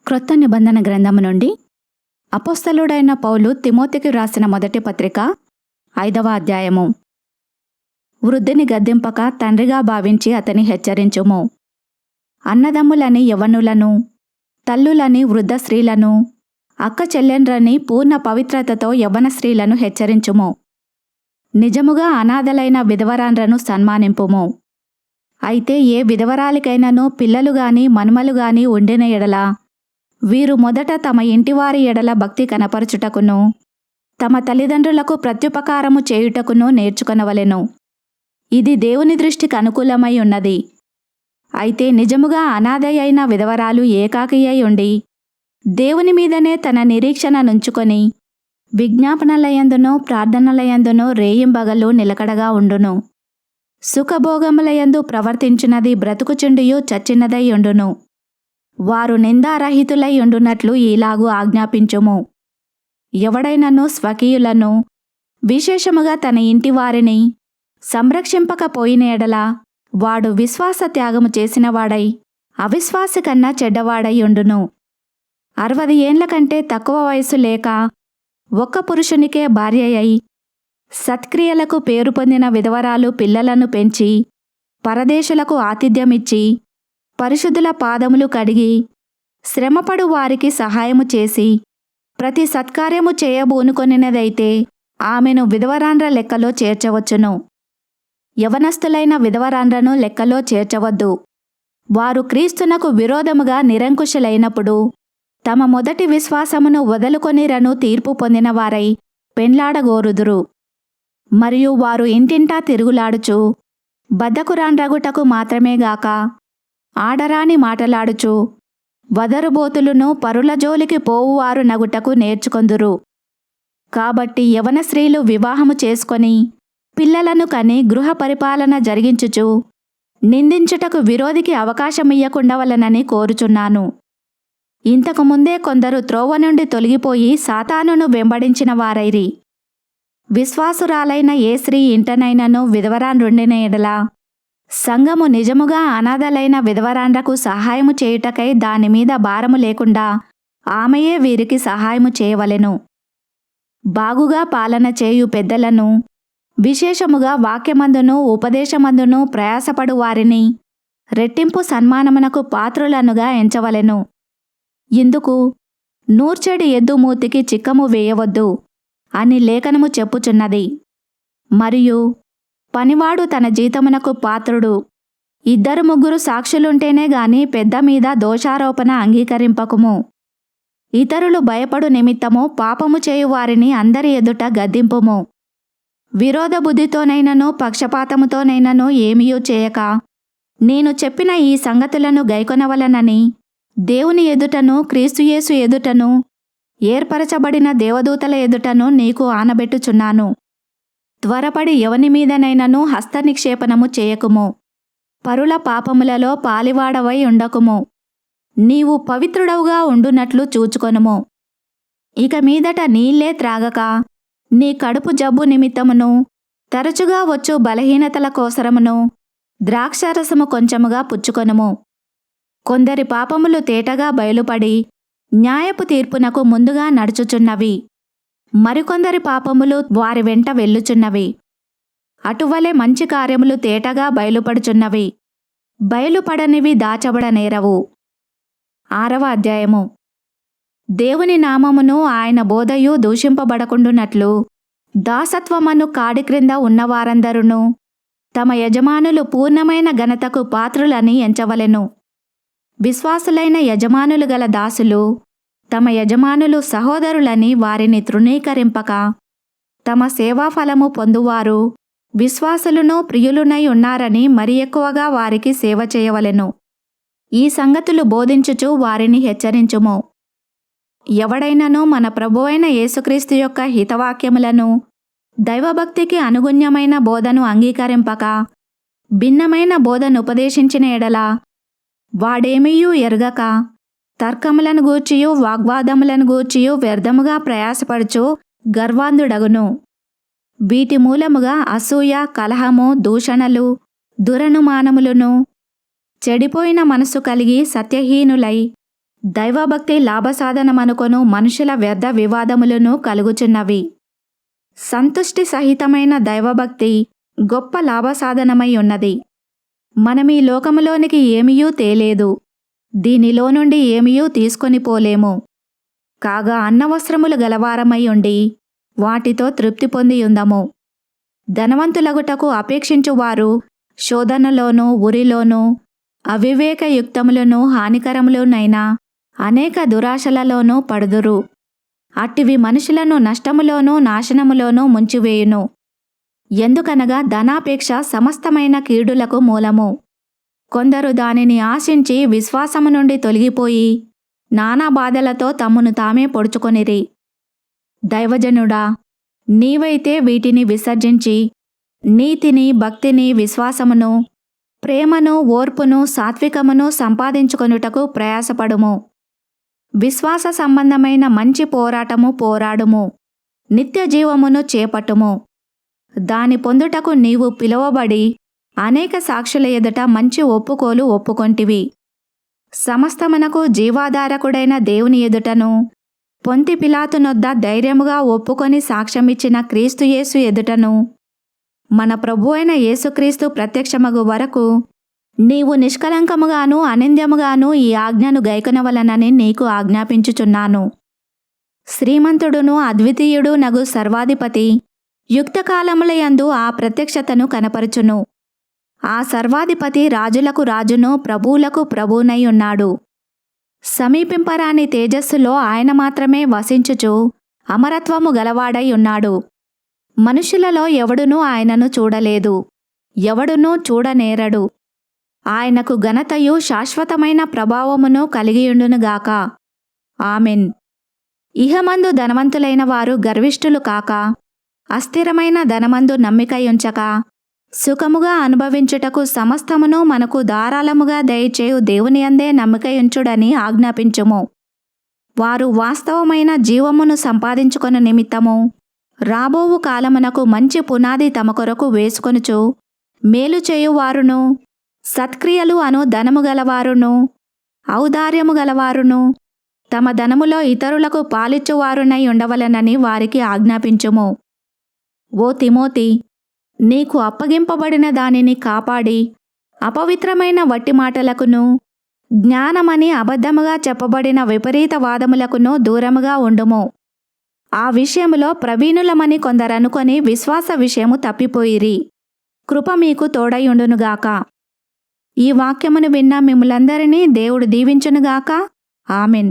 క్రొత్త నిబంధన గ్రంథము నుండి అపోస్తలుడైన పౌలు తిమోతికి వ్రాసిన మొదటి పత్రిక 5వ అధ్యాయము. వృద్ధిని గద్దింపక తండ్రిగా భావించి అతని హెచ్చరించుము. అన్నదమ్ములని యవ్వనులను, తల్లులని వృద్ధ స్త్రీలను, అక్క చెల్లెండ్రని పూర్ణ పవిత్రతతో యవ్వన స్త్రీలను హెచ్చరించుము. నిజముగా అనాథలైన విధవరాండ్రను సన్మానింపుము. అయితే ఏ విధవరాలికైనను పిల్లలుగాని మనుమలుగాని ఉండిన ఎడల వీరు మొదట తమ ఇంటివారి ఎడల భక్తి కనపరచుటకును తమ తల్లిదండ్రులకు ప్రత్యుపకారము చేయుటకును నేర్చుకొనవలెను. ఇది దేవుని దృష్టికి అనుకూలమై ఉన్నది. అయితే నిజముగా అనాథయైన విధవరాలు ఏకాకియై ఉండి దేవుని మీదనే తన నిరీక్షణ నుంచుకొని విజ్ఞాపనలయందునో ప్రార్థనలయందునో రేయింబగలు నిలకడగా ఉండును. సుఖభోగములయందు ప్రవర్తించున్నది బ్రతుకుచుండియు చచ్చినదై ఉండును. వారు నిందారహితులై ఉండునట్లు ఈలాగు ఆజ్ఞాపించుము. ఎవడైనను స్వకీయులను, విశేషముగా తన ఇంటి వారిని సంరక్షింపకపోయిన ఎడల వాడు విశ్వాస త్యాగము చేసినవాడై అవిశ్వాసి కన్నా చెడ్డవాడై ఉండును. 60 ఏండ్ల కంటే తక్కువ వయసు లేక ఒక్క పురుషునికే భార్యయై సత్క్రియలకు పేరు పొందిన విధవరాలు పిల్లలను పెంచి పరదేశులకు ఆతిథ్యమిచ్చి పరిశుద్ధుల పాదములు కడిగి శ్రమపడు వారికి సహాయము చేసి ప్రతి సత్కార్యము చేయబూనుకొనినదైతే ఆమెను విధవరాండ్ర లెక్కలో చేర్చవచ్చును. యవనస్తులైన విధవరాండ్రను లెక్కలో చేర్చవద్దు. వారు క్రీస్తునకు విరోధముగా నిరంకుశులైనప్పుడు తమ మొదటి విశ్వాసమును వదులుకొనిరను తీర్పు పొందిన వారై పెండ్లాడగోరుదురు. మరియు వారు ఇంటింటా తిరుగులాడుచు బద్ధకురాండ్రగుటకు మాత్రమేగాక ఆడరాని మాటలాడుచు వదరుబోతులను పరుల జోలికి పోవువారు నగుటకు నేర్చుకొందురు. కాబట్టి యవన స్త్రీలు వివాహము చేసుకొని పిల్లలను కని గృహ పరిపాలన జరిగించుచు నిందించుటకు విరోధికి అవకాశమియ్యకుండవలనని కోరుచున్నాను. ఇంతకుముందే కొందరు త్రోవ నుండి తొలగిపోయి సాతానును వెంబడించిన వారైరి. విశ్వాసురాలైన ఏ స్త్రీ ఇంటనైనను విధవరాండ్రుండిన ఎడల సంఘము నిజముగా అనాథలైన విధవరాండ్రకు సహాయము చేయుటకై దానిమీద భారము లేకుండా ఆమెయే వీరికి సహాయము చేయవలెను. బాగుగా పాలన చేయు పెద్దలను, విశేషముగా వాక్యమందును ఉపదేశమందును ప్రయాసపడు వారిని రెట్టింపు సన్మానమునకు పాత్రులనుగా ఎంచవలెను. ఇందుకు నూర్చెడి ఎద్దు మూతికి చిక్కము వేయవద్దు అని లేఖనము చెప్పుచున్నది. మరియు పనివాడు తన జీతమునకు పాత్రుడు. 2-3 సాక్షులుంటేనే గాని పెద్ద మీద దోషారోపణ అంగీకరింపకుము. ఇతరులు భయపడు నిమిత్తము పాపము చేయు వారిని అందరి ఎదుట గద్దింపుము. విరోధ బుద్ధితోనైనను పక్షపాతముతోనైనను ఏమీయూ చేయక నేను చెప్పిన ఈ సంగతులను గైకొనవలనని దేవుని ఎదుటను క్రీస్తుయేసు ఎదుటను ఏర్పరచబడిన దేవదూతల ఎదుటను నీకు ఆనబెట్టుచున్నాను. త్వరపడి ఎవని మీదనైనను హస్తనిక్షేపణము చేయకుము. పరుల పాపములలో పాలివాడవై ఉండకుము. నీవు పవిత్రుడవుగా ఉండునట్లు చూచుకొనుము. ఇక మీదట నీళ్ళే త్రాగక నీ కడుపు జబ్బు నిమిత్తమును తరచుగా వచ్చు బలహీనతల కోసరమును ద్రాక్షారసము కొంచెముగా పుచ్చుకొనుము. కొందరి పాపములు తేటగా బయలుపడి న్యాయపు తీర్పునకు ముందుగా నడుచుచున్నవి. మరికొందరి పాపములు వారి వెంట వెళ్ళుచున్నవి. అటువలే మంచి కార్యములు తేటగా బయలుపడుచున్నవి. బయలుపడనివి దాచబడనేరవు. 6వ అధ్యాయము. దేవుని నామమును ఆయన బోధయు దూషింపబడకుండునట్లు దాసత్వమను కాడి క్రింద ఉన్నవారందరును తమ యజమానులు పూర్ణమైన ఘనతకు పాత్రులని ఎంచవలెను. విశ్వాసులైన యజమానులు గల దాసులు తమ యజమానులు సహోదరులని వారిని తృణీకరింపక తమ సేవాఫలము పొందువారు విశ్వాసులును ప్రియులునై ఉన్నారని మరి ఎక్కువగా వారికి సేవ చేయవలెను. ఈ సంగతులు బోధించుచు వారిని హెచ్చరించుము. ఎవడైనను మన ప్రభువైన యేసుక్రీస్తు యొక్క హితవాక్యములను దైవభక్తికి అనుగుణ్యమైన బోధను అంగీకరింపక భిన్నమైన బోధను ఉపదేశించిన ఎడల వాడేమీయూ ఎరగక తర్కములను గూర్చియు వాగ్వాదములను గూర్చియు వ్యర్థముగా ప్రయాసపడుచు గర్వాంధుడగును. వీటి మూలముగా అసూయ, కలహము, దూషణలు, దురనుమానములను చెడిపోయిన మనసు కలిగి సత్యహీనులై దైవభక్తి లాభసాధనమనుకొను మనుషుల వ్యర్థ వివాదములను కలుగుచున్నవి. సంతుష్టి సహితమైన దైవభక్తి గొప్ప లాభసాధనమై ఉన్నది. మనమీ లోకములోనికి ఏమియూ తేలేదు, దీనిలో నుండి ఏమియూ తీసుకొని పోలేము. కాగా అన్నవస్త్రములు గలవారమై ఉండి వాటితో తృప్తి పొందియుందము. ధనవంతులగుటకు అపేక్షించువారు శోధనలోనూ ఉరిలోనూ అవివేకయుక్తములను హానికరములునైనా అనేక దురాశలలోనూ పడుదురు. అట్టివి మనుషులను నష్టములోనూ నాశనములోనూ ముంచివేయును. ఎందుకనగా ధనాపేక్ష సమస్తమైన కీడులకు మూలము. కొందరు దానిని ఆశించి విశ్వాసము నుండి తొలగిపోయి నానా బాధలతో తమ్మును తామే పొడుచుకొనిరి. దైవజనుడా, నీవైతే వీటిని విసర్జించి నీతిని, భక్తిని, విశ్వాసమును, ప్రేమను, ఓర్పును, సాత్వికమును సంపాదించుకొనుటకు ప్రయాసపడుము. విశ్వాస సంబంధమైన మంచి పోరాటము పోరాడుము. నిత్య జీవమును చేపట్టుము. దాని పొందుటకు నీవు పిలువబడి అనేక సాక్షుల ఎదుట మంచి ఒప్పుకోలు ఒప్పుకొంటివి. సమస్తమునకు జీవాధారకుడైన దేవుని ఎదుటను, పొంతి పిలాతునొద్ద ధైర్యముగా ఒప్పుకొని సాక్ష్యమిచ్చిన క్రీస్తు యేసు ఎదుటను, మన ప్రభు అయిన యేసుక్రీస్తు ప్రత్యక్షమగు వరకు నీవు నిష్కలంకముగాను అనింద్యముగాను ఈ ఆజ్ఞను గైకొనవలనని నీకు ఆజ్ఞాపించుచున్నాను. శ్రీమంతుడును అద్వితీయుడు నగు సర్వాధిపతి యుక్తకాలములయందు ఆ ప్రత్యక్షతను కనపరుచును. ఆ సర్వాధిపతి రాజులకు రాజును, ప్రభువులకు ప్రభువునై ఉన్నాడు. సమీపింపరాని తేజస్సులో ఆయన మాత్రమే వసించుచు అమరత్వము గలవాడై ఉన్నాడు. మనుషులలో ఎవడునూ ఆయనను చూడలేదు, ఎవడునూ చూడనేరడు. ఆయనకు ఘనతయు శాశ్వతమైన ప్రభావమును కలిగియుండునుగాక. ఆమెన్. ఇహమందు ధనవంతులైన వారు గర్విష్ఠులు కాక, అస్థిరమైన ధనమందు నమ్మికయుంచక, సుఖముగా అనుభవించుటకు సమస్తమును మనకు ధారాళముగా దయచేయు దేవుని యందే నమ్మికయుంచుడని ఆజ్ఞాపించుము. వారు వాస్తవమైన జీవమును సంపాదించుకొను నిమిత్తము రాబోవు కాలమునకు మంచి పునాది తమ కొరకు వేసుకొనుచు, మేలు చేయువారును, సత్క్రియలు అను ధనము గలవారును, ఔదార్యము గలవారును, తమ ధనములో ఇతరులకు పాలిచ్చువారునై ఉండవలెనని వారికి ఆజ్ఞాపించుము. ఓ తిమోతి, నీకు అప్పగింపబడిన దానిని కాపాడి అపవిత్రమైన వట్టి మాటలకును, జ్ఞానమని అబద్ధముగా చెప్పబడిన విపరీత వాదములకును దూరముగా ఉండుము. ఆ విషయములో ప్రవీణులమని కొందరనుకొని విశ్వాస విషయము తప్పిపోయిరి. కృప మీకు తోడయుండునుగాక. ఈ వాక్యమును విన్న మిమ్ములందరినీ దేవుడు దీవించునుగాక. ఆమెన్.